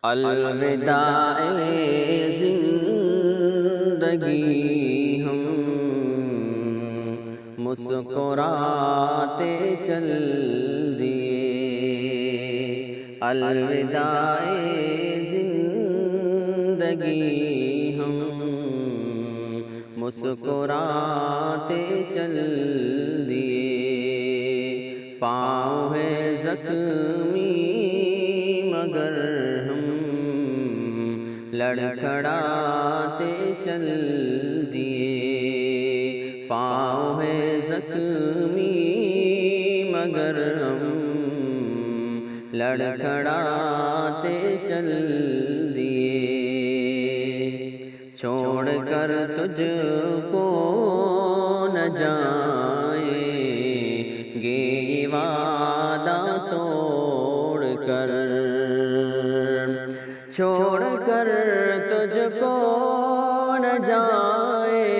الوداع زندگی ہم مسکراتے چل دیے، الوداع زندگی ہم مسکراتے چل دیے، پاؤں ہے زخمی مگر ہم لڑکھڑاتے چل دیے، پاؤں ہے زخمی مگر ہم لڑکھڑاتے چل دیے، چھوڑ کر تجھ کو نہ جائیں گے یہ وعدہ توڑ کر، چھوڑ کر تجھ کو نہ جائیں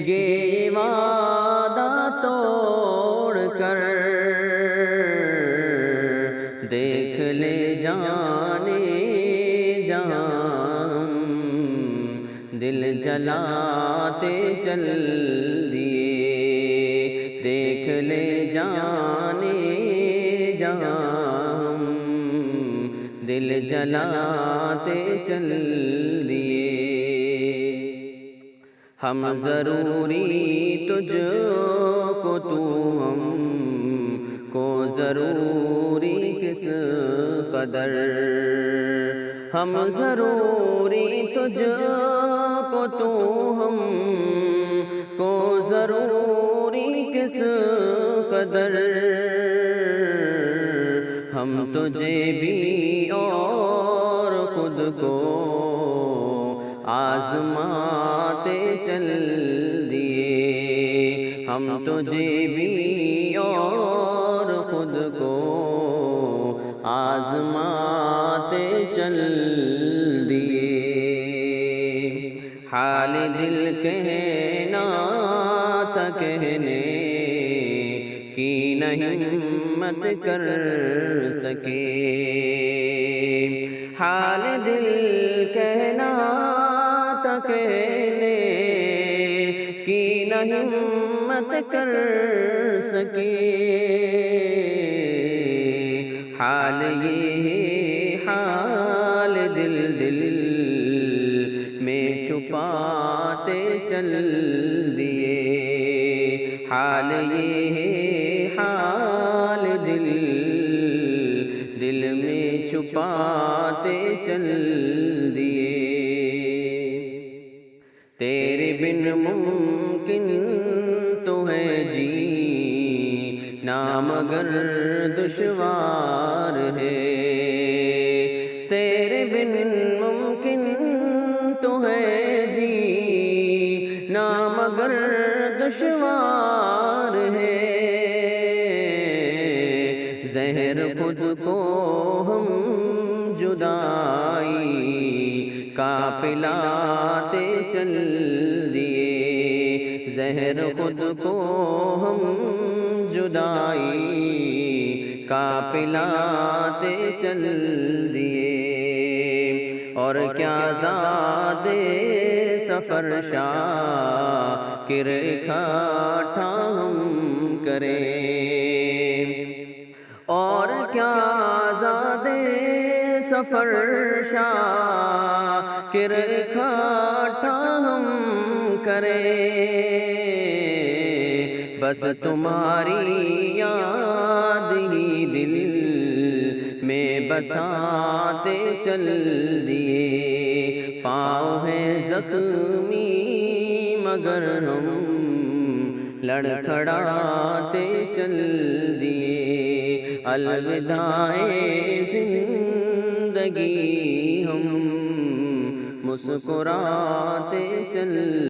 گے یہ وعدہ توڑ کر، دیکھ لے جانے جان دل جلاتے چل دیے، دیکھ لے جانے جان دل جلاتے چل دیے، ہم ضروری تجھ کو تو ہم کو ضروری کس قدر، ہم ضروری تجھ کو تو ہم کو ضروری کس قدر، ہم تجھے بھی اور خود کو آزماتے چل دیے، ہم تجھے بھی اور خود کو آزماتے چل دیے، حال دل کہنا تھا کہنے کی نہیں ہمت کر سکے، حال دل کہنا تھا کہنے کی نہیں ہمت کر سکے، حال یہ حال دل دل میں چھپاتے چل دیے، حال یہ حال دل دل میں چھپاتے چل دیے، تیرے بن ممکن تو ہے جینا مگر دشوار ہے، تیرے بن ممکن تو ہے جینا مگر دشوار ہے، زہر خود کو ہم جدائی کا پلاتے چل دیے، زہر خود کو ہم جدائی کا پلاتے چل دیے، اور کیا زادے سفر شاکر اکٹھا ہم کریں، اور کیا زادے سفر شاکر اکٹھا ہم کریں، بس تمہاری یاد ہی دل میں بساتے چل دیے، پاؤں ہے زخمی مگر ہم لڑکھڑاتے چل دیے، الوداع زندگی ہم مسکراتے چل